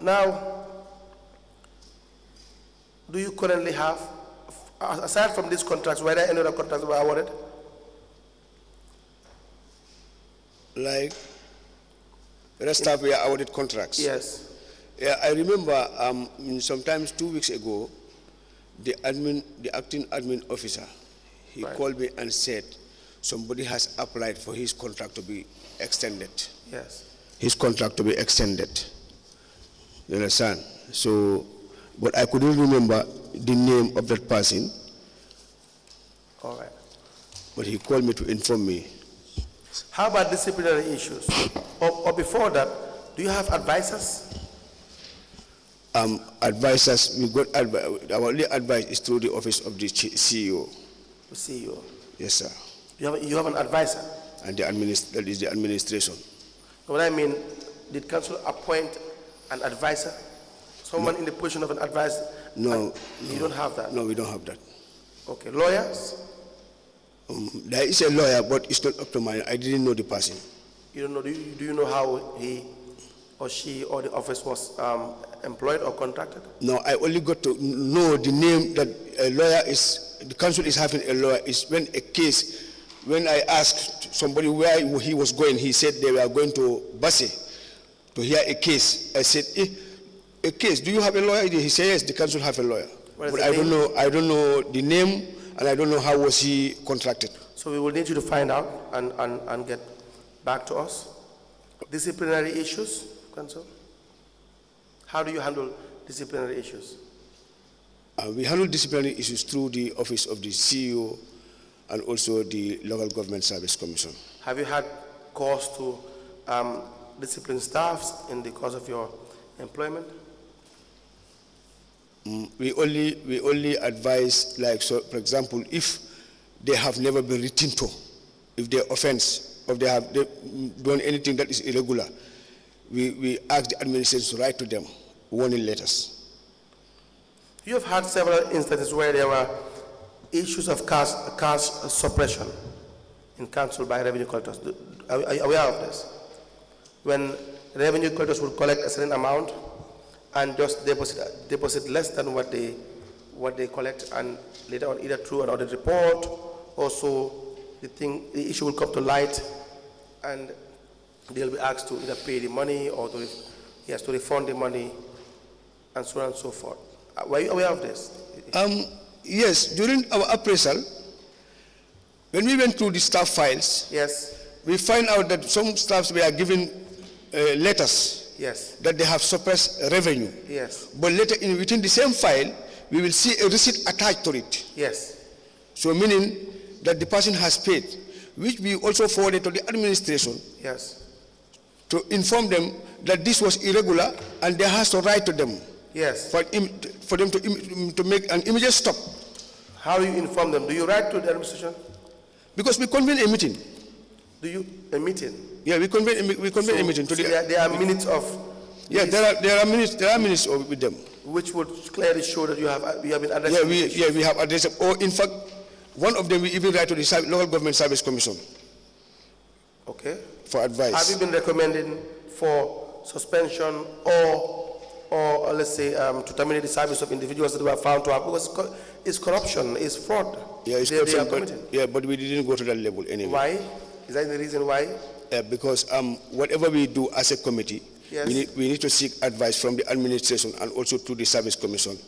Now, do you currently have, aside from these contracts, were there any other contracts that were awarded? Like, the staff were awarded contracts. Yes. Yeah, I remember sometimes 2 weeks ago, the acting admin officer, he called me and said somebody has applied for his contract to be extended. Yes. His contract to be extended. You understand? So, but I couldn't remember the name of that person. All right. But he called me to inform me. How about disciplinary issues? Or before that, do you have advisors? Advisors, we got our only advice is through the office of the CEO. The CEO? Yes, sir. You have an advisor? And that is the administration. What I mean, did council appoint an advisor? Someone in the position of an advisor? No. You don't have that? No, we don't have that. Okay. Lawyers? There is a lawyer, but it's not up to mine. I didn't know the person. You don't know? Do you know how he or she or the office was employed or contracted? No, I only got to know the name that a lawyer is, the council is having a lawyer, is when a case, when I asked somebody where he was going, he said they were going to Basse to hear a case. I said, a case, do you have a lawyer? He said, yes, the council have a lawyer. But I don't know the name, and I don't know how was he contracted. So we will need you to find out and get back to us. Disciplinary issues, Council? How do you handle disciplinary issues? We handle disciplinary issues through the office of the CEO and also the Local Government Service Commission. Have you had cause to discipline staffs in the course of your employment? We only advise, like, so, for example, if they have never been written to, if they offense, or they have done anything that is irregular, we ask the administration to write to them warning letters. You have had several instances where there were issues of cash suppression in council by revenue collectors. Are you aware of this? When revenue collectors would collect a certain amount and just deposit less than what they collect, and later on either through an audit report, also the issue will come to light and they'll be asked to either pay the money or to refund the money and so on and so forth. Were you aware of this? Yes, during our appraisal, when we went through the staff files, yes, we find out that some staffs were given letters, yes, that they have suppressed revenue. Yes. But later, within the same file, we will see a receipt attached to it. Yes. So meaning that the person has paid, which we also forwarded to the administration. Yes. To inform them that this was irregular and they has to write to them. Yes. For them to make an immediate stop. How do you inform them? Do you write to the administration? Because we convene a meeting. Do you a meeting? Yeah, we convene a meeting. There are minutes of. Yeah, there are minutes with them. Which would clearly show that you have been addressing. Yeah, we have addressed them. Or in fact, one of them we even write to the Local Government Service Commission. Okay. For advice. Have you been recommending for suspension or let's say to terminate the service of individuals that were found to have, because it's corruption, it's fraud. Yeah, it's corruption, but we didn't go to that level anyway. Why? Is that the reason why? Because whatever we do as a committee, yes, we need to seek advice from the administration and also to the service commission.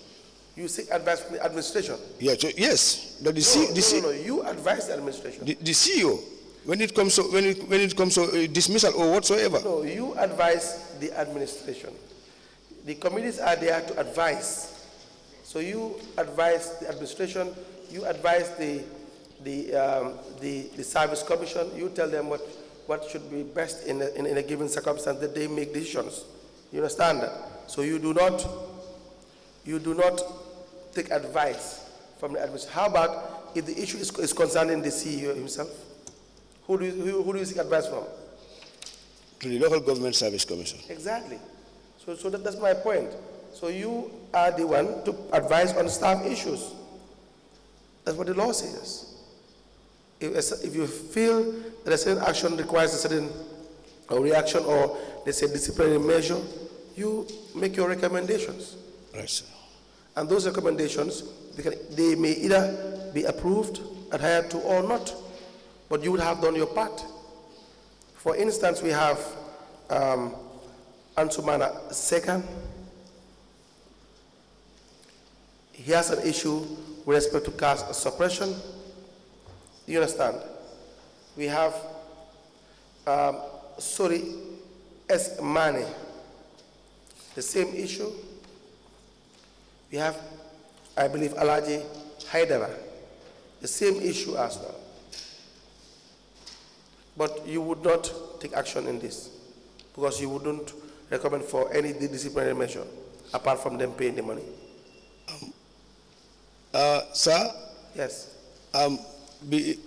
You seek advice from the administration? Yeah, so, yes. No, you advise the administration. The CEO. When it comes to dismissal or whatsoever. No, you advise the administration. The committees are there to advise. So you advise the administration, you advise the service commission, you tell them what should be best in a given circumstance, that they make decisions. You understand that? So you do not take advice from the administration. How about if the issue is concerning the CEO himself? Who do you seek advice from? To the Local Government Service Commission. Exactly. So that's my point. So you are the one to advise on staff issues. That's what the law says. If you feel that a certain action requires a certain reaction or, let's say, disciplinary measure, you make your recommendations. Right, sir. And those recommendations, they may either be approved, adhered to, or not. But you would have done your part. For instance, we have Ansumana second. He has an issue with respect to caste suppression. Do you understand? We have Sori S. Mane, the same issue. We have, I believe, Alaji Haidara, the same issue as well. But you would not take action in this because you wouldn't recommend for any disciplinary measure apart from them paying the money. Sir? Yes.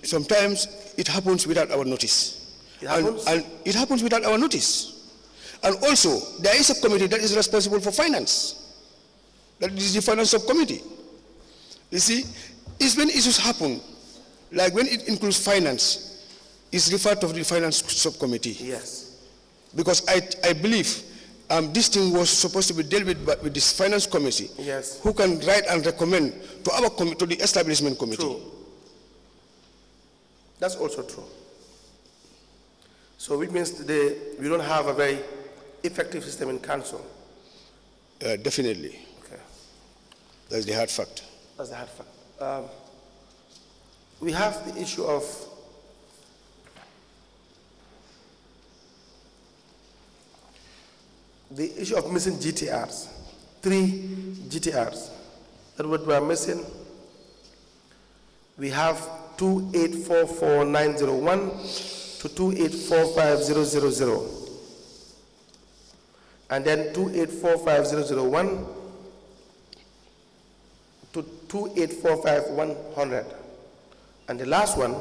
Sometimes it happens without our notice. It happens? And it happens without our notice. And also, there is a committee that is responsible for finance. That is the finance subcommittee. You see, it's when issues happen, like when it includes finance, it's referred to the finance subcommittee. Yes. Because I believe this thing was supposed to be dealt with this finance committee. Yes. Who can write and recommend to our to the establishment committee. True. That's also true. So which means today we don't have a very effective system in council. Definitely. Okay. That's the hard fact. That's the hard fact. We have the issue of missing GTRs. 3 GTRs that what we are missing. We have 2844901 to 2845000, and then 2845001 to 2845100, and the last one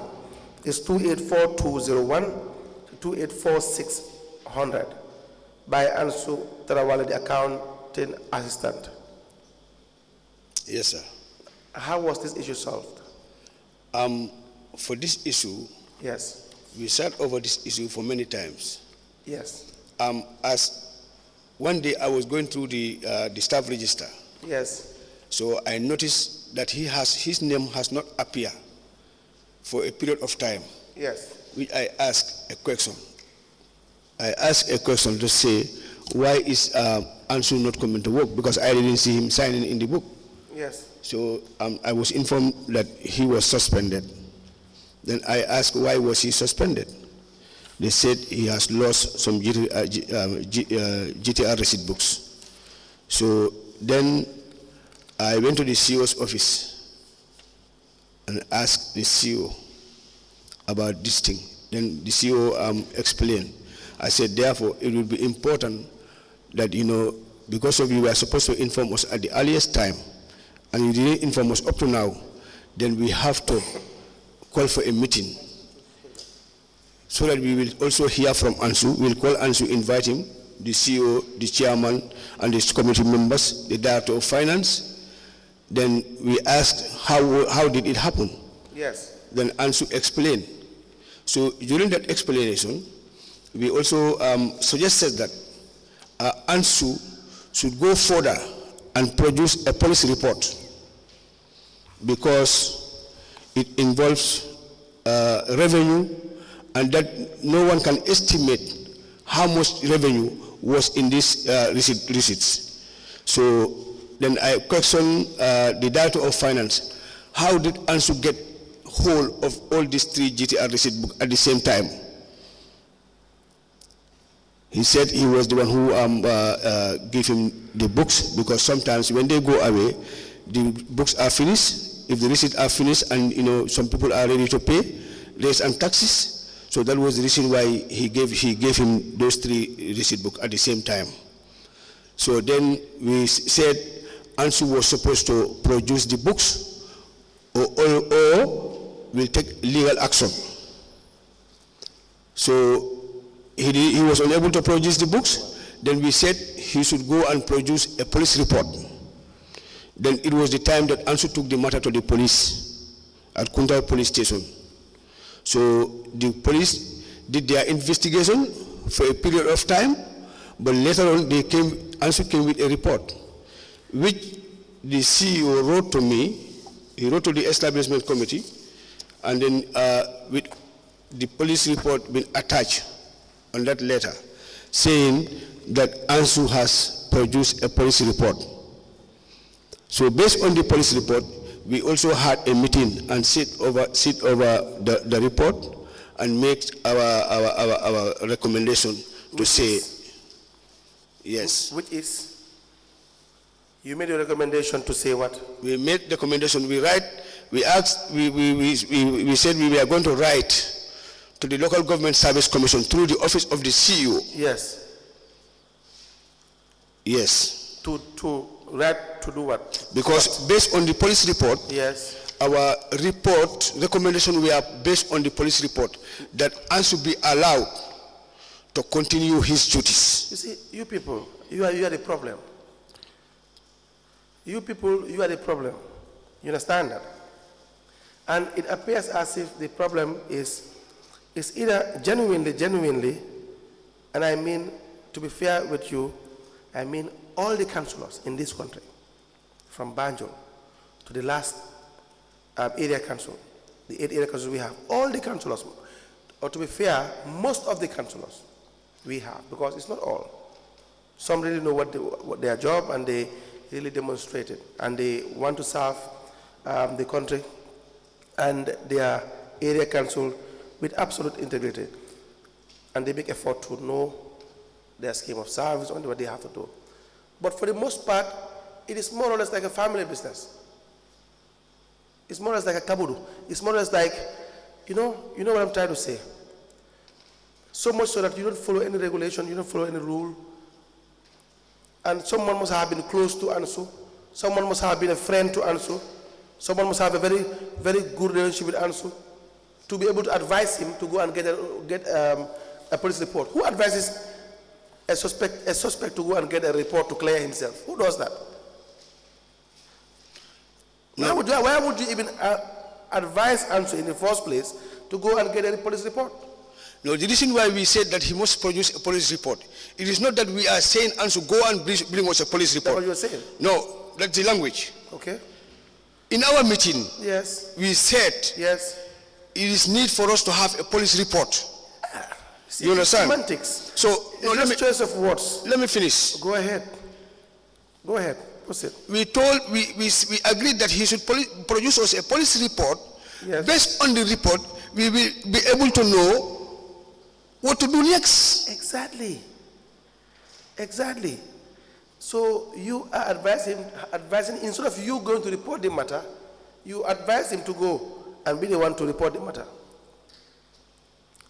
is 2840201 to 2846100 by Ansu Tarawale, the accounting assistant. Yes, sir. How was this issue solved? For this issue, Yes. we sat over this issue for many times. Yes. As one day I was going through the staff register, Yes. so I noticed that his name has not appeared for a period of time. Yes. Which I asked a question. I asked a question to say, why is Ansu not coming to work? Because I didn't see him signing in the book. Yes. So I was informed that he was suspended. Then I asked, why was he suspended? They said he has lost some GTR receipt books. So then I went to the CEO's office and asked the CEO about this thing. Then the CEO explained. I said, therefore, it would be important that, because of you were supposed to inform us at the earliest time, and you didn't inform us up to now, then we have to call for a meeting so that we will also hear from Ansu. We'll call Ansu, invite him, the CEO, the chairman, and the committee members, the director of finance. Then we asked, how did it happen? Yes. Then Ansu explained. So during that explanation, we also suggested that Ansu should go further and produce a policy report, because it involves revenue, and that no one can estimate how much revenue was in these receipts. So then I questioned the director of finance, how did Ansu get hold of all these 3 GTR receipt books at the same time? He said he was the one who gave him the books, because sometimes when they go away, the books are finished. If the receipts are finished and some people are ready to pay rates and taxes, so that was the reason why he gave him those 3 receipt books at the same time. So then we said Ansu was supposed to produce the books, or will take legal action. So he was unable to produce the books. Then we said he should go and produce a police report. Then it was the time that Ansu took the matter to the police at Kuntaur police station. So the police did their investigation for a period of time, But later on, ANSU came with a report, which the CEO wrote to me. He wrote to the establishment committee, and then with the police report been attached on that letter, saying that ANSU has produced a police report. So based on the police report, we also had a meeting and sit over the report and make our recommendation to say yes. Which is? You made a recommendation to say what? We made the recommendation. We said we were going to write to the Local Government Service Commission through the office of the CEO. Yes. Yes. To write to do what? Because based on the police report, yes, our recommendation were based on the police report that ANSU be allowed to continue his duties. You see, you people, you are the problem. You people, you are the problem. You understand that? And it appears as if the problem is either genuinely, and I mean, to be fair with you, I mean all the councillors in this country, from Banjul to the last area council, the 8 area councils we have, all the councillors, or to be fair, most of the councillors we have, because it's not all. Some really know what their job, and they really demonstrate it, and they want to serve the country and their area council with absolute integrity, and they make effort to know their scheme of service and what they have to do. But for the most part, it is more or less like a family business. It's more or less like a kabudu. It's more or less like, you know what I'm trying to say. So much so that you don't follow any regulation, you don't follow any rule. And someone must have been close to ANSU. Someone must have been a friend to ANSU. Someone must have a very, very good relationship with ANSU to be able to advise him to go and get a police report. Who advises a suspect to go and get a report to clear himself? Who does that? No. Why would you even advise ANSU in the first place to go and get a police report? No, the reason why we said that he must produce a police report, it is not that we are saying ANSU go and bring us a police report. That's what you are saying? No, that's the language. Okay. In our meeting, yes, we said yes, it is need for us to have a police report. See, you understand? Semantics. So, no, let me choice of words. Let me finish. Go ahead. Go ahead. Proceed. We agreed that he should produce us a police report. Yes. Based on the report, we will be able to know what to do next. Exactly. Exactly. So you are advising instead of you going to report the matter, you advise him to go and be the one to report the matter.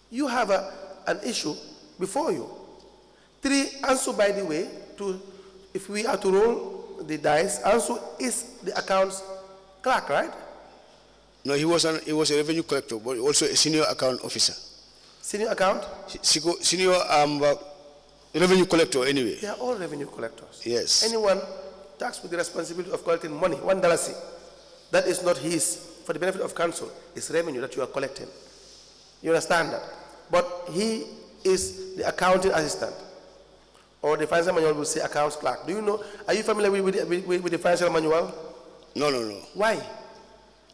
You have an issue before you. 3, ANSU, by the way, if we are to roll the dice, ANSU is the accounts clerk, right? No, he was a revenue collector, but also a senior account officer. Senior account? Senior revenue collector anyway. They are all revenue collectors. Yes. Anyone tasked with the responsibility of collecting money, $1, that is not his, for the benefit of council, it's revenue that you are collecting. You understand that? But he is the accounting assistant, or the financial manual will say accounts clerk. Do you know, are you familiar with the financial manual? No. Why?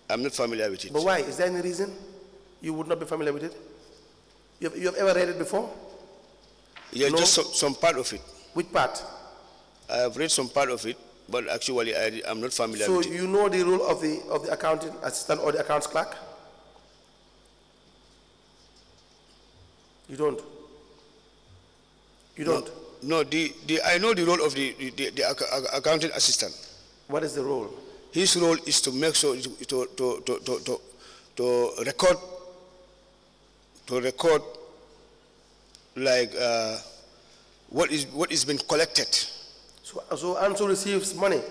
I'm not familiar with it. But why? Is there any reason you would not be familiar with it? You have ever read it before? Yeah, no? Just some part of it. Which part? I have read some part of it, but actually I'm not familiar with it. So you know the role of the accounting assistant or the accounts clerk? You don't? You don't? No, I know the role of the accounting assistant. What is the role? His role is to make sure to record like what is being collected. So ANSU receives money.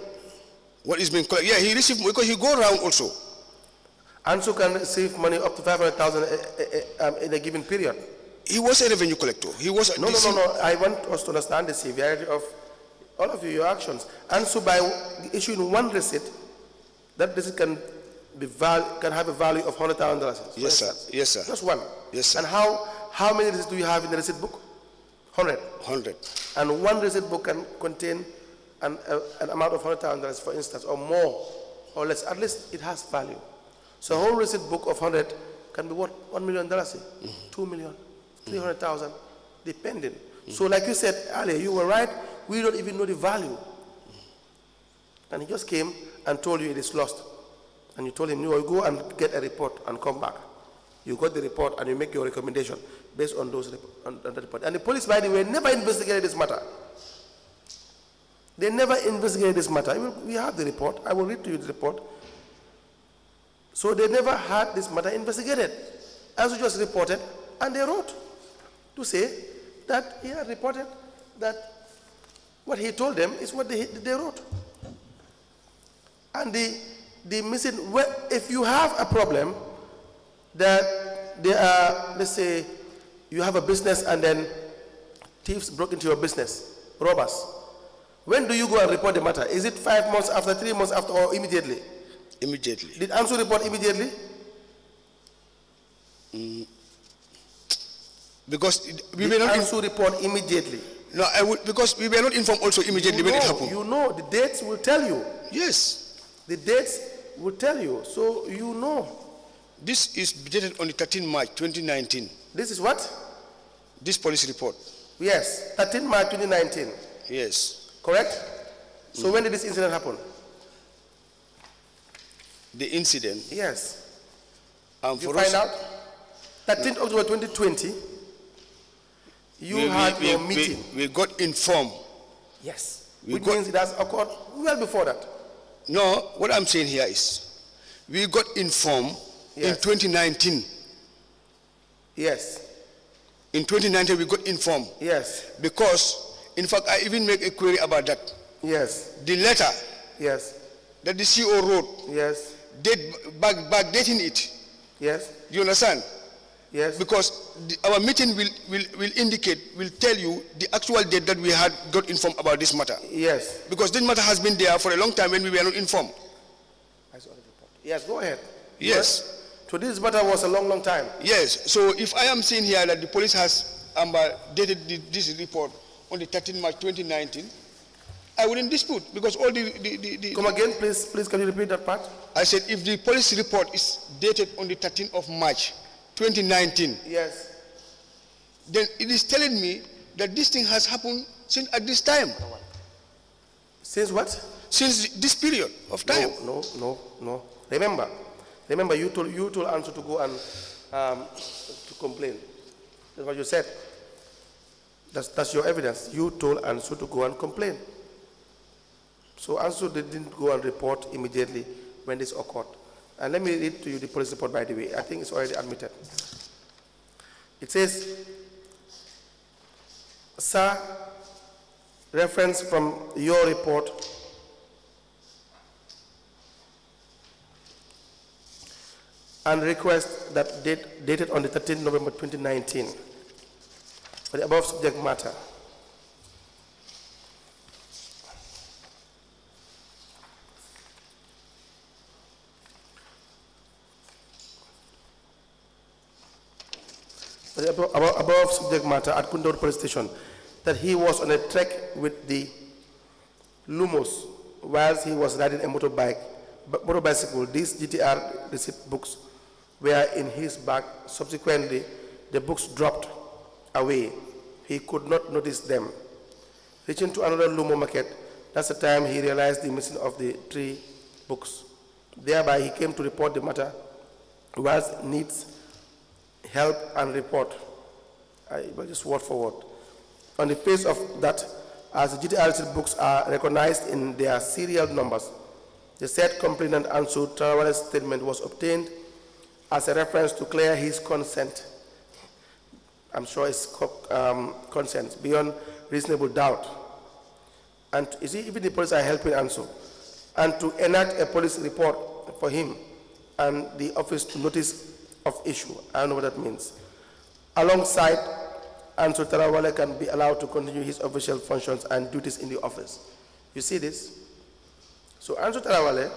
What is being collected? Yeah, he receives because he go around also. ANSU can receive money up to 500,000 in a given period. He was a revenue collector. He was no. I want us to understand the severity of all of your actions. ANSU, by issuing one receipt, that receipt can have a value of $100,000. Yes, sir. Yes, sir. Just one. Yes, sir. And how many receipts do you have in the receipt book? 100. 100. And one receipt book can contain an amount of $100,000, for instance, or more, or less. At least it has value. So a whole receipt book of 100 can be worth $1 million, 2 million, 300,000, depending. So like you said earlier, you were right, we don't even know the value. And he just came and told you it is lost. And you told him, you go and get a report and come back. You got the report and you make your recommendation based on those on the report. And the police, by the way, never investigated this matter. They never investigated this matter. We have the report. I will read to you the report. So they never had this matter investigated. As we just reported, and they wrote to say that he had reported that what he told them is what they wrote. And the missing, well, if you have a problem that there are, let's say, you have a business and then thieves broke into your business, robbers. When do you go and report the matter? Is it 5 months after, 3 months after, or immediately? Immediately. Did ANSU report immediately? Because we were not ANSU report immediately. No, because we were not informed also immediately when it happened. You know, the dates will tell you. Yes. The dates will tell you, so you know. This is dated on the 13th March 2019. This is what? This police report. Yes, 13 March 2019. Yes. Correct? So when did this incident happen? The incident. Yes. For you find out? 13th October 2020, you had your meeting. We got informed. Yes. Which means it has occurred well before that. No, what I'm saying here is, we got informed in 2019. Yes. In 2019, we got informed. Yes. Because, in fact, I even make a query about that. Yes. The letter. Yes. That the CEO wrote. Yes. Backdating it. Yes. Do you understand? Yes. Because our meeting will indicate, will tell you the actual date that we had got informed about this matter. Yes. Because this matter has been there for a long time when we were not informed. Yes, go ahead. Yes. So this matter was a long, long time. Yes. So if I am saying here that the police has dated this report on the 13th March 2019, I wouldn't dispute because all the Come again, please, can you repeat that part? I said if the police report is dated on the 13th of March 2019, yes, then it is telling me that this thing has happened since at this time. Since what? Since this period of time. No. Remember, you told ANSU to go and to complain. That's what you said. That's your evidence. You told ANSU to go and complain. So ANSU didn't go and report immediately when this occurred. And let me read to you the police report, by the way. I think it's already admitted. It says, sir, reference from your report and request that dated on the 13th November 2019 for the above subject matter. Above subject matter at Kuntaur police station, that he was on a trek with the Lumos whilst he was riding a motorbicycle. These GTR receipt books were in his bag. Subsequently, the books dropped away. He could not notice them. Reaching to another Lumo market, that's the time he realized the missing of the 3 books. Thereby, he came to report the matter whilst needs help and report. Just word for word. On the face of that, as the GTR books are recognized in their serial numbers, the said complainant answered Tarawale's statement was obtained as a reference to clear his consent. I'm sure it's consent beyond reasonable doubt. And you see, even the police are helping Anso. And to enact a police report for him and the office to notice of issue. I don't know what that means. Alongside, Anso Tarawale can be allowed to continue his official functions and duties in the office. You see this? So Anso Tarawale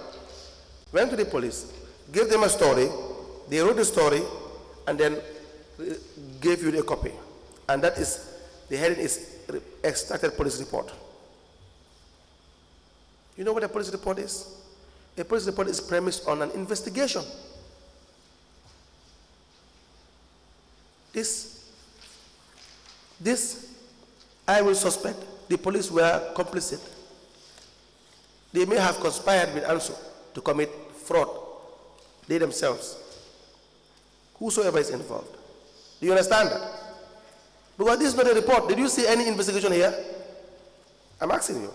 went to the police, gave them a story, they wrote the story, and then gave you the copy. And that is The heading is Extracted Police Report. You know what a police report is? A police report is premised on an investigation. This, I will suspect the police were complicit. They may have conspired with ANSU to commit fraud, they themselves, whosoever is involved. Do you understand that? Because this is not a report. Did you see any investigation here? I'm asking you.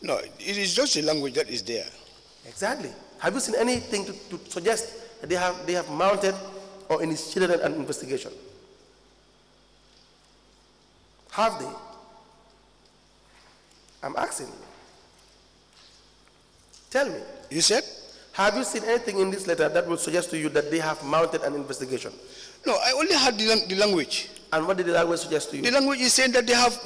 No, it is just the language that is there. Exactly. Have you seen anything to suggest that they have mounted or initiated an investigation? Have they? I'm asking you. Tell me. You said? Have you seen anything in this letter that would suggest to you that they have mounted an investigation? No, I only had the language. And what did the language suggest to you? The language is saying that they have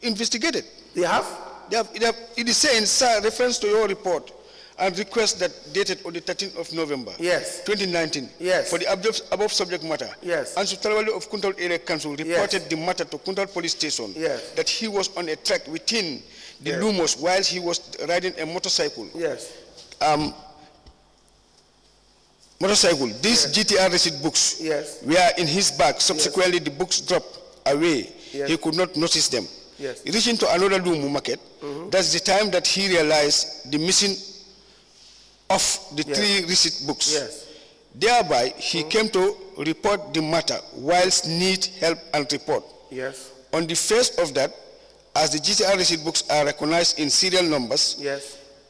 investigated. They have? It is saying, sir, reference to your report and request that dated on the 13th of November, Yes. 2019, Yes. for the above subject matter. Yes. And Sutalwali of Kuntaur Area Council reported Yes. the matter to Kuntaur Police Station, Yes. that he was on a track within the Yes. Lumos while he was riding a motorcycle. Yes. These GTR receipt books Yes. were in his bag. Subsequently, the books dropped away. Yes. He could not notice them. Yes. Reaching to another Lumu market, that's the time that he realized the missing of the Yes. 3 receipt books. Yes. Thereby, he came to report the matter whilst need help and report. Yes. On the face of that, as the GTR receipt books are recognized in serial numbers, Yes.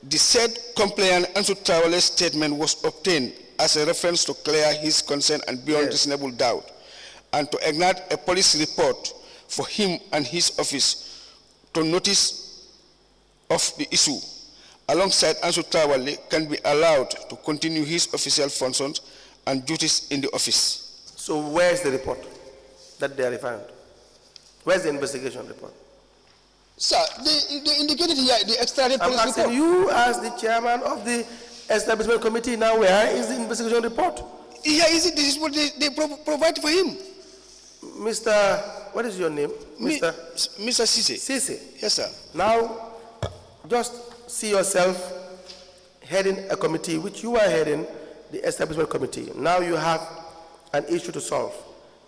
the said complainant Ansu Traoré's statement was obtained as a reference to clear his concern and beyond Yes. reasonable doubt, and to ignite a police report for him and his office to notice of the issue. Alongside Ansu Traoré can be allowed to continue his official functions and duties in the office. So where's the report that they are referring to? Where's the investigation report? Sir, they indicated here the extracted I'm police asking report. you as the chairman of the establishment committee now, where is the investigation report? Here is it. This is what they provide for him. Mr. What is your name? Mr. Mr. Ceesay. Ceesay. Yes, sir. Now, just see yourself heading a committee, which you are heading, the establishment committee. Now you have an issue to solve.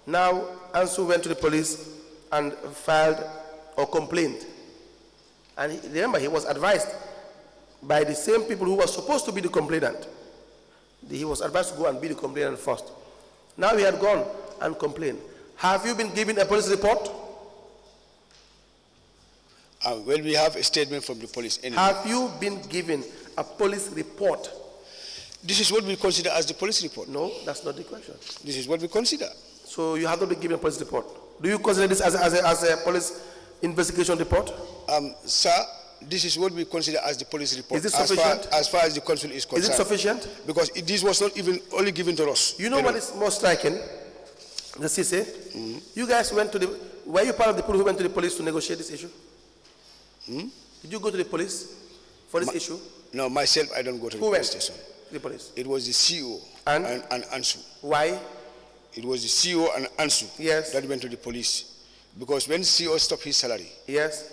Now, Ansu went to the police and filed or complained. And remember, he was advised by the same people who were supposed to be the complainant. He was advised to go and be the complainant first. Now he had gone and complained. Have you been given a police report? Well, we have a statement from the police. Anyway. Have you been given a police report? This is what we consider as the police report. No, that's not the question. This is what we consider. So you have not been given a police report. Do you consider this as a police investigation report? Sir, this is what we consider as the police report. Is it sufficient? As far as the council is concerned. Is it sufficient? Because this was not even only given to us. You know what is more striking? The Ceesay, you guys went to the, were you part of the people who went to the police to negotiate this issue? Did you go to the police for this issue? No, myself, I don't go to the Who police went? station. The police. It was the CEO And? and Ansu. Why? It was the CEO and Ansu Yes. that went to the police. Because when CEO stopped his salary, Yes.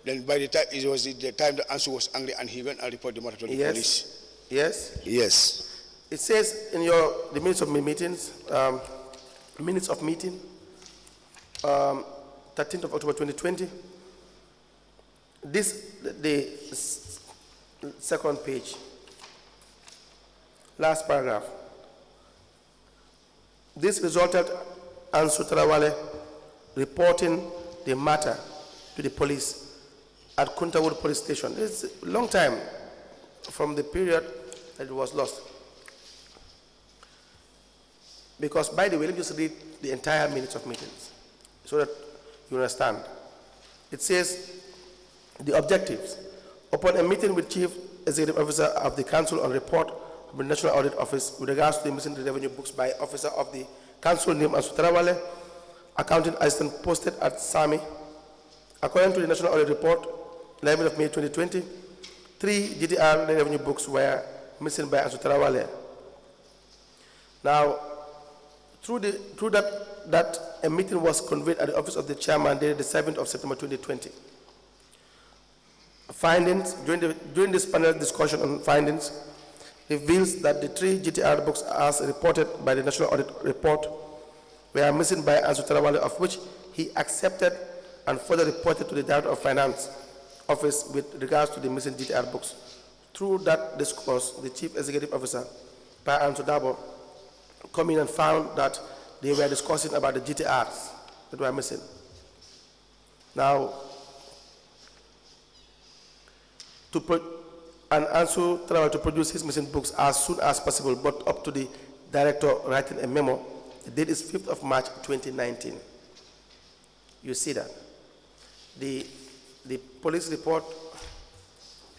then by the time, it was the time that Ansu was angry and he went and reported the matter to the Yes. police. Yes. Yes. It says in the minutes of meetings, minutes of meeting, 13th of October 2020. The second page, last paragraph. This resulted in Ansu Traoré reporting the matter to the police at Kuntaur police station. It's a long time from the period that it was lost. Because, by the way, let me just read the entire minutes of meetings so that you understand. It says, the objectives. Upon a meeting with Chief Executive Officer of the Council on report of the National Audit Office with regards to the missing revenue books by Officer of the Council named Ansu Traoré, accounting assistant posted at SAMI, according to the National Audit Report, 11th of May 2020, 3 GTR revenue books were missing by Ansu Traoré. Now, through that that a meeting was convened at the office of the chairman dated the 7th of September 2020. Findings, during this panel discussion on findings, reveals that the 3 GTR books as reported by the National Audit Report were missing by Ansu Tarawale, of which he accepted and further reported to the Director of Finance Office with regards to the missing GTR books. Through that discourse, the Chief Executive Officer, Pa Ansu Dabo, came in and found that they were discussing about the GTRs that were missing. Now, and Ansu Tarawale to produce his missing books as soon as possible, but up to the director writing a memo. The date is 5th of March 2019. You see that. The police report,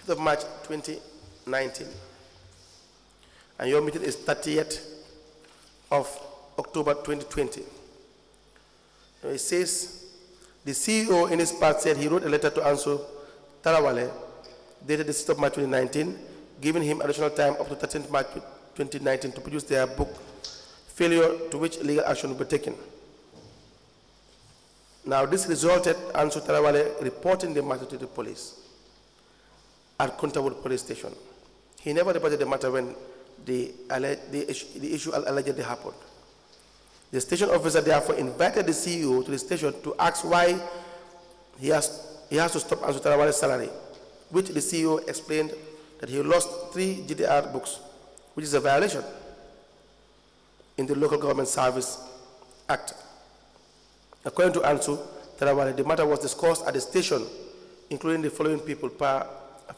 5th of March 2019. And your meeting is 30th of October 2020. Now it says, the CEO in his part said he wrote a letter to Ansu Tarawale dated the 6th of March 2019, giving him additional time up to 13th March 2019 to produce their book, failure to which legal action will be taken. Now this resulted in Ansu Tarawale reporting the matter to the police at Kuntaur police station. He never reported the matter when the issue allegedly happened. The station officer therefore invited the CEO to the station to ask why he has to stop Ansu Tarawale's salary, which the CEO explained that he lost 3 GDR books, which is a violation in the Local Government Service Act. According to Ansu Tarawale, the matter was discussed at the station, including the following people: Pa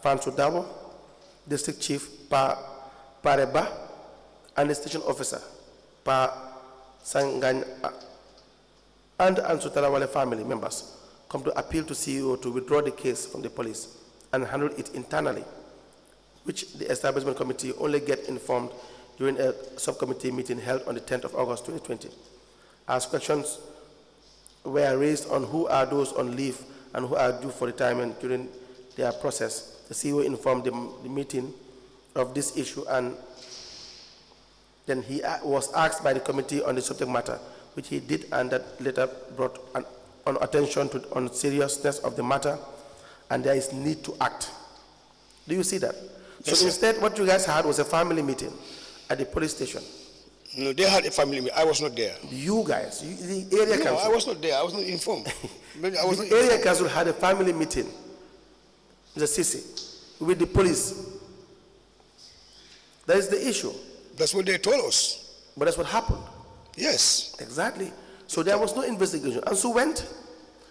Fansu Dabo, District Chief Pa Pareba, and the station officer Pa Sangan, and Ansu Tarawale family members come to appeal to CEO to withdraw the case from the police and handle it internally, which the establishment committee only get informed during a subcommittee meeting held on the 10th of August 2020. As questions were raised on who are those on leave and who are due for retirement during their process, the CEO informed the meeting of this issue, and then he was asked by the committee on the subject matter, which he did, and that later brought on attention on the seriousness of the matter, and there is need to act. Do you see that? Yes, so instead, what you guys had was a family meeting at the police station. No, they had a family meeting. I was not there. You guys, the area council. I was not there. I was not informed. I was the area council had a family meeting, Mr. Ceesay, with the police. That is the issue. That's what they told us. But that's what happened. Yes. Exactly. So there was no investigation. And so went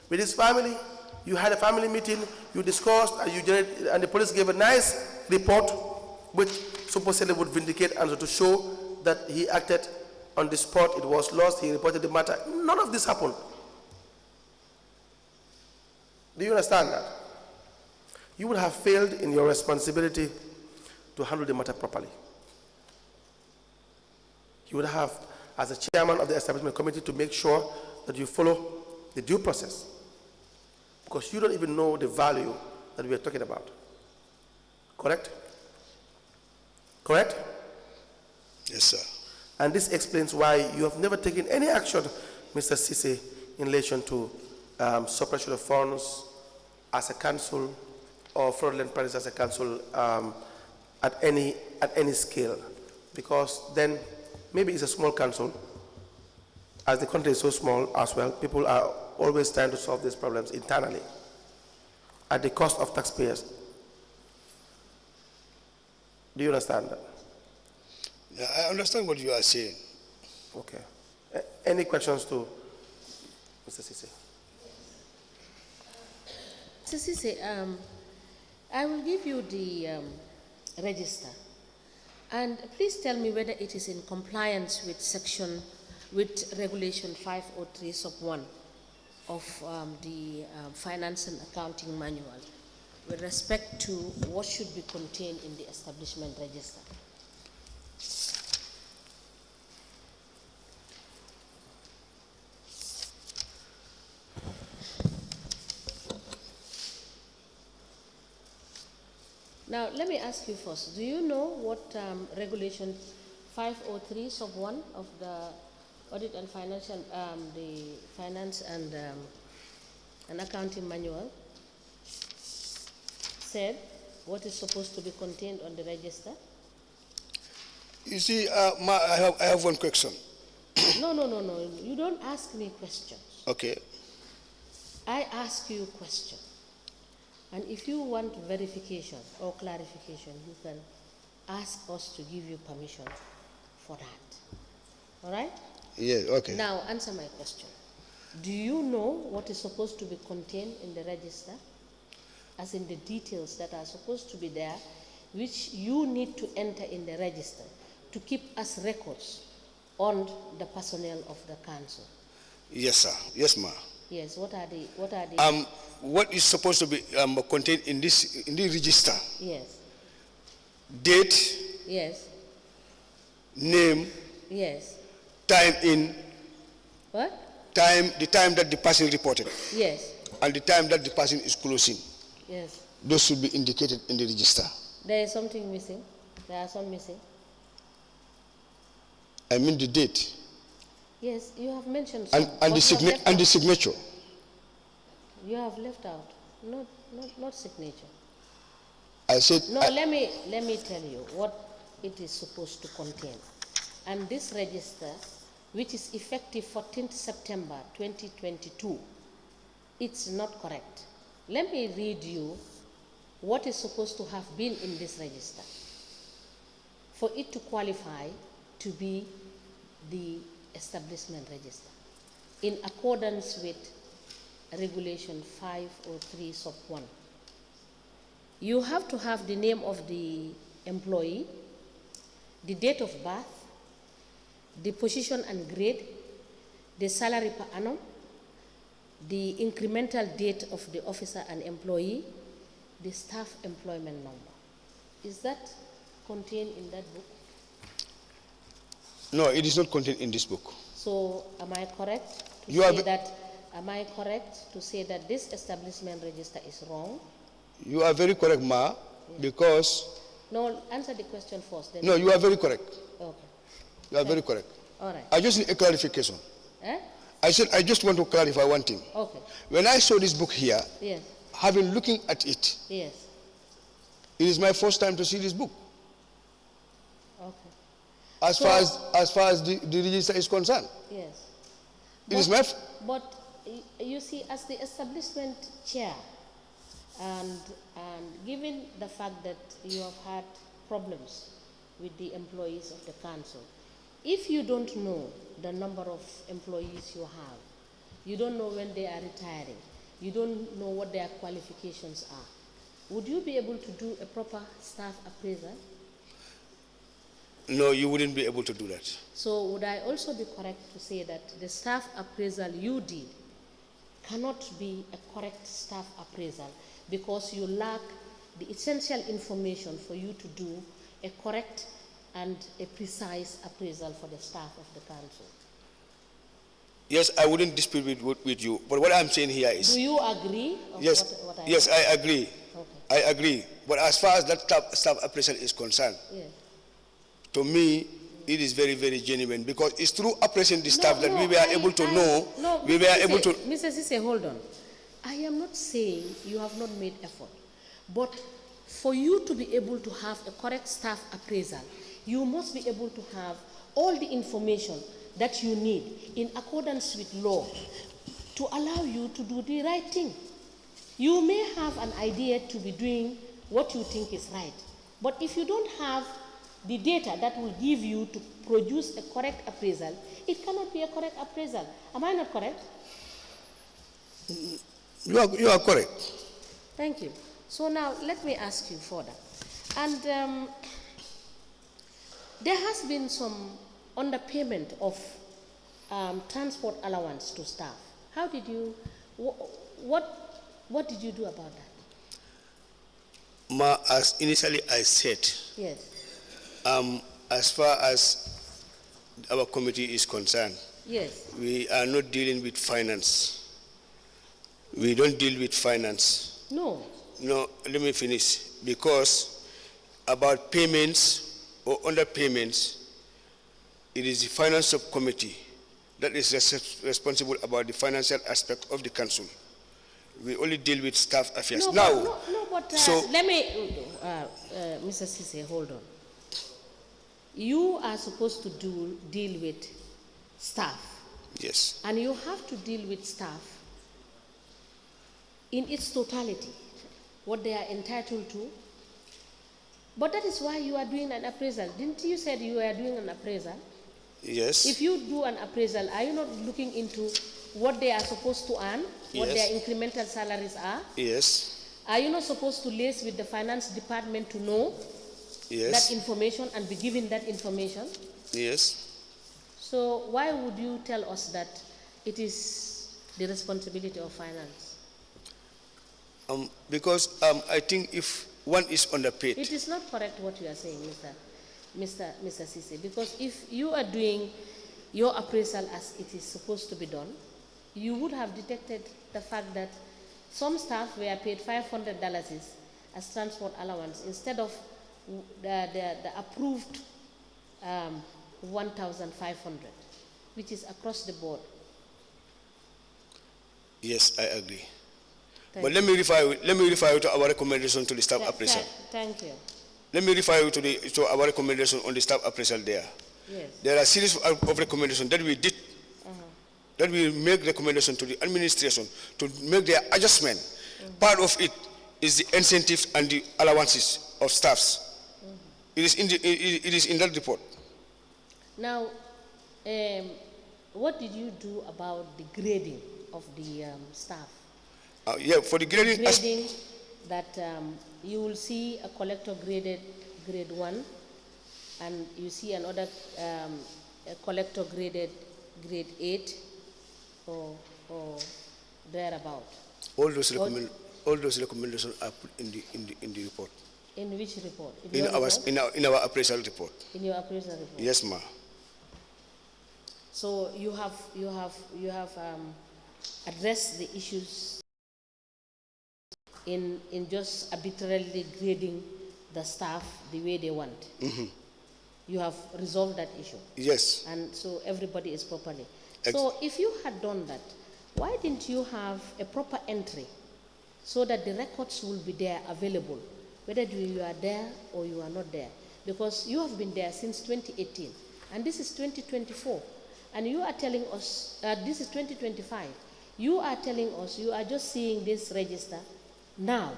with his family. You had a family meeting, you discussed, and the police gave a nice report, which supposedly would vindicate Ansu to show that he acted on the spot, it was lost, he reported the matter. None of this happened. Do you understand that? You would have failed in your responsibility to handle the matter properly. You would have, as a chairman of the establishment committee, to make sure that you follow the due process. Because you don't even know the value that we are talking about. Correct? Correct? Yes, sir. And this explains why you have never taken any action, Mr. Ceesay, in relation to suppression of funds as a council or fraudulent practice as a council at any scale. Because then maybe it's a small council. As the country is so small as well, people are always trying to solve these problems internally at the cost of taxpayers. Do you understand that? Yeah, I understand what you are saying. Okay. Any questions to Mr. Ceesay? Mr. Ceesay, I will give you the register, and please tell me whether it is in compliance with Regulation 503 sub 1 of the Finance and Accounting Manual with respect to what should be contained in the establishment register. Now, let me ask you first, do you know what Regulation 503 sub 1 of the audit and financial, the finance and accounting manual said what is supposed to be contained on the register? You see, I have one question. No. You don't ask me questions. Okay. I ask you a question. And if you want verification or clarification, you can ask us to give you permission for that. All right? Yeah, okay. Now, answer my question. Do you know what is supposed to be contained in the register? As in the details that are supposed to be there, which you need to enter in the register to keep us records on the personnel of the council. Yes, sir. Yes, ma'am. Yes, what are the What is supposed to be contained in the register? Yes. Date, Yes. name, Yes. time in, What? the time that the person reported, Yes. and the time that the person is closing. Yes. Those should be indicated in the register. There is something missing. There are some missing. I mean the date Yes, you have mentioned some. and the signature. You have left out. Not signature. I said. No, let me tell you what it is supposed to contain. And this register, which is effective 14th September 2022, it's not correct. Let me read you what is supposed to have been in this register for it to qualify to be the establishment register in accordance with regulation 503 sub 1. You have to have the name of the employee, the date of birth, the position and grade, the salary per annum, the incremental date of the officer and employee, the staff employment number. Is that contained in that book? No, it is not contained in this book. So am I correct to say that this establishment register is wrong? You are very correct, Ma, because... No, answer the question first. Then no, you are very correct. Okay. You are very correct. All right. I just need a clarification. Eh? I said I just want to clarify one thing. Okay. When I saw this book here, Yes. having looking at it, Yes. it is my first time to see this book. Okay. As far as the register is concerned. Yes. It is my... But you see, as the establishment chair, and given the fact that you have had problems with the employees of the council, if you don't know the number of employees you have, you don't know when they are retiring, you don't know what their qualifications are, would you be able to do a proper staff appraisal? No, you wouldn't be able to do that. So would I also be correct to say that the staff appraisal you did cannot be a correct staff appraisal because you lack the essential information for you to do a correct and a precise appraisal for the staff of the council? Yes, I wouldn't dispute with you, but what I'm saying here is... Do you agree? Yes, yes, I agree. Okay. I agree. But as far as that staff appraisal is concerned, Yes. to me, it is very, very genuine because it's through appraising the staff that we were able to know. No, we were able to... Mr. Ceesay, hold on. I am not saying you have not made effort, but for you to be able to have a correct staff appraisal, you must be able to have all the information that you need in accordance with law to allow you to do the right thing. You may have an idea to be doing what you think is right, but if you don't have the data that will give you to produce a correct appraisal, it cannot be a correct appraisal. Am I not correct? You are correct. Thank you. So now let me ask you further. And there has been some underpayment of transport allowance to staff. How did you, what did you do about that? Ma, as initially I said, Yes. as far as our committee is concerned, Yes. we are not dealing with finance. We don't deal with finance. No. No, let me finish. Because about payments or underpayments, it is the finance subcommittee that is responsible about the financial aspect of the council. We only deal with staff affairs. But so let me, Mr. Ceesay, hold on. You are supposed to deal with staff. yes, And you have to deal with staff in its totality, what they are entitled to. But that is why you are doing an appraisal. Didn't you say you are doing an appraisal? yes, If you do an appraisal, are you not looking into what they are supposed to earn, what Yes. their incremental salaries are? yes, Are you not supposed to liaise with the finance department to know yes, that information and be given that information? yes. So why would you tell us that it is the responsibility of finance? Because I think if one is underpaid, It is not correct what you are saying, Mr. Ceesay, because if you are doing your appraisal as it is supposed to be done, you would have detected the fact that some staff were paid $500 as transport allowance instead of the approved 1,500, which is across the board. yes, I agree. Thank But you. let me refer you to our recommendation to the staff appraisal. Thank you. Let me refer you to our recommendation on the staff appraisal there. Yes. There are a series of recommendations that we did, that we make recommendation to the administration to make their adjustment. Part of it is the incentives and the allowances of staffs. It is in that report. Now, what did you do about the grading of the staff? Yeah, for the grading, Grading that you will see a collector graded grade 1 and you see another a collector graded grade 8 or thereabout. all those recommendations are put in the report. In which report? In our appraisal report. In your appraisal report? Yes, ma. So you have addressed the issues in just arbitrarily grading the staff the way they want. You have resolved that issue. Yes. And so everybody is properly. So if you had done that, why didn't you have a proper entry so that the records will be there available, whether you are there or you are not there? Because you have been there since 2018 and this is 2024 and you are telling us, this is 2025, you are telling us you are just seeing this register now,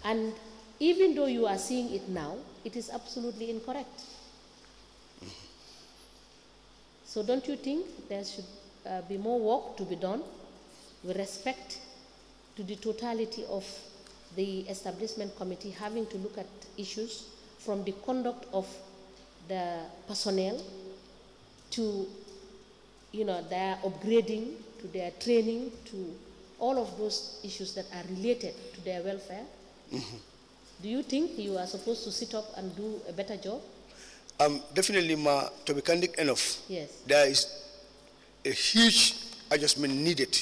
and even though you are seeing it now, it is absolutely incorrect. So don't you think there should be more work to be done with respect to the totality of the establishment committee having to look at issues from the conduct of the personnel to their upgrading, to their training, to all of those issues that are related to their welfare? Do you think you are supposed to sit up and do a better job? Definitely, ma, to be candid enough, Yes. there is a huge adjustment needed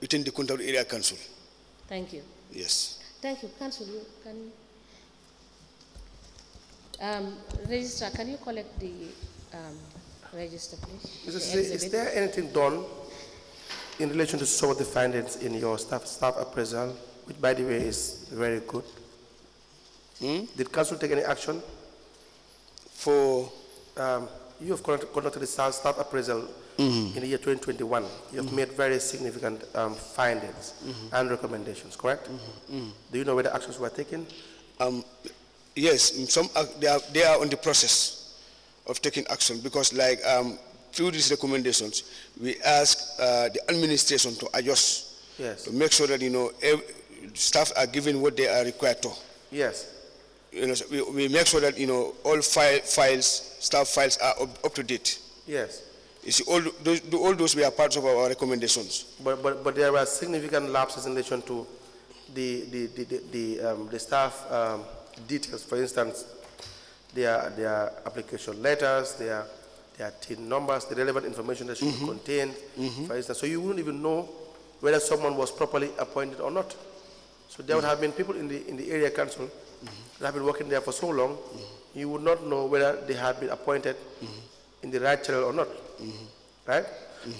within the Kuntaur Area Council. Thank you. Yes. Thank you. Councilor, Registrar, can you collect the register, please? Mr. The Ceesay, is exhibit? there anything done in relation to some of the findings in your staff appraisal, which by the way is very good? Did council take any action? For You have conducted the staff appraisal in the year 2021. You have made very significant findings and recommendations, correct? Do you know whether actions were taken? yes, some they are on the process of taking action because, like, through these recommendations, we ask the administration to adjust, Yes. to make sure that staff are given what they are required to. Yes. So we make sure that all staff files are up to date. Yes. You see, all those were parts of our recommendations. But there were significant lapses in relation to the staff details. For instance, their application letters, their TIN numbers, the relevant information that should be contained, for instance. So you wouldn't even know whether someone was properly appointed or not. So there would have been people in the area council that have been working there for so long, you would not know whether they had been appointed in the right channel or not, right?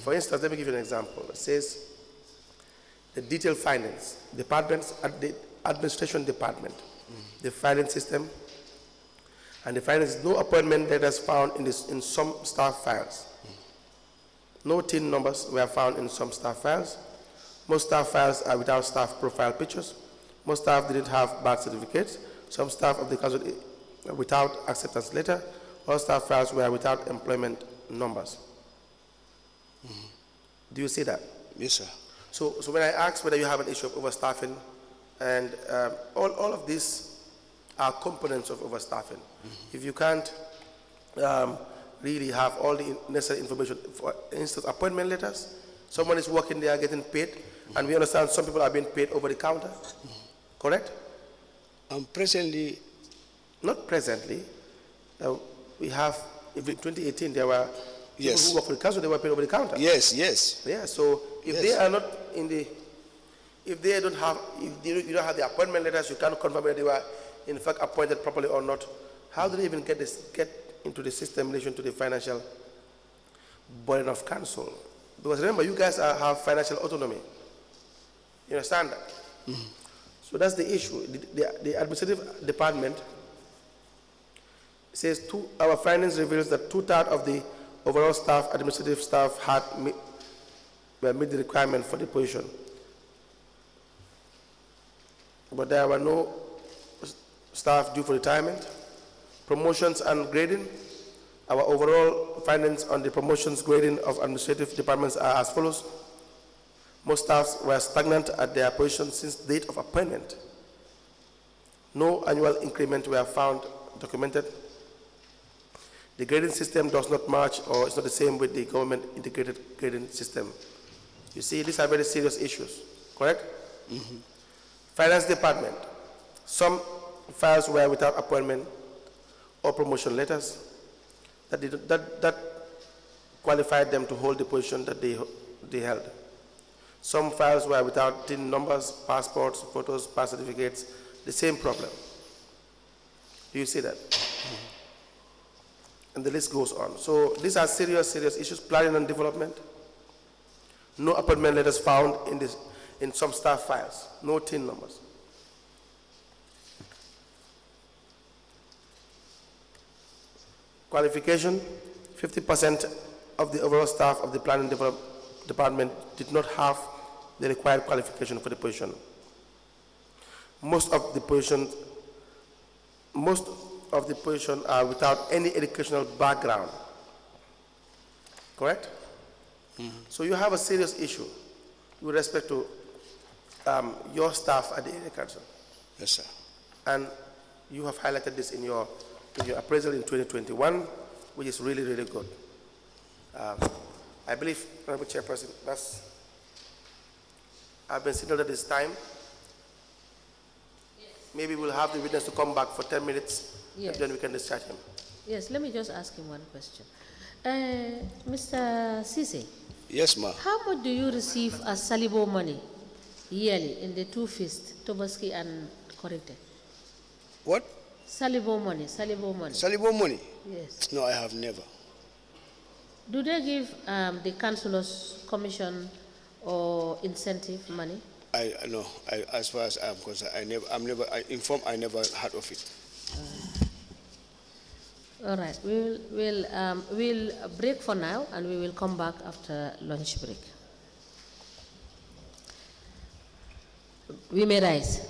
For instance, let me give you an example. It says the detailed finance departments at the administration department, the finance system, and the finance no appointment letters found in some staff files. No TIN numbers were found in some staff files. Most staff files are without staff profile pictures. Most staff didn't have birth certificates. Some staff of the council without acceptance letter. All staff files were without employment numbers. Do you see that? Yes, sir. So when I ask whether you have an issue of overstaffing, and all of these are components of overstaffing. If you can't really have all the necessary information, for instance, appointment letters, someone is working there getting paid, and we understand some people are being paid over the counter, correct? Presently, not presently. We have, in 2018, there were people who work for the council, they were paid over the counter. yes, yes. Yeah, so if they are not in the, if they don't have, if you don't have the appointment letters, you can't confirm whether they were in fact appointed properly or not. How do they even get into the system in relation to the financial burden of council? Because remember, you guys have financial autonomy. You understand that? So that's the issue. The administrative department says our findings reveals that 2/3 of the overall staff, administrative staff, had meet the requirement for the position. But there were no staff due for retirement. Promotions and grading. Our overall findings on the promotions grading of administrative departments are as follows. Most staffs were stagnant at their position since date of appointment. No annual increment were found documented. The grading system does not match or is not the same with the government integrated grading system. You see, these are very serious issues, correct? Finance department. Some files were without appointment or promotion letters that qualified them to hold the position that they held. Some files were without TIN numbers, passports, photos, birth certificates, the same problem. Do you see that? And the list goes on. So these are serious issues, planning and development. No appointment letters found in some staff files, no TIN numbers. Qualification, 50% of the overall staff of the planning department did not have the required qualification for the position. Most of the positions are without any educational background. Correct? So you have a serious issue with respect to your staff at the area council. Yes, sir. And you have highlighted this in your appraisal in 2021, which is really, really good. I believe, Honorable Chairperson, I've been signaled at this time. Yes. Maybe we'll have the witness to come back for 10 minutes, Yes. and then we can discharge him. Yes, let me just ask him one question. Mr. Ceesay, Yes, ma'am. how much do you receive as Salibo money yearly in the two feasts, Tobaski and Korite? What? Salibo money, Salibo money. Salibo money? Yes. No, I have never. Do they give the councillors commission or incentive money? No. As far as I'm concerned, I never heard of it. All right, we'll break for now, and we will come back after lunch break. We may rise.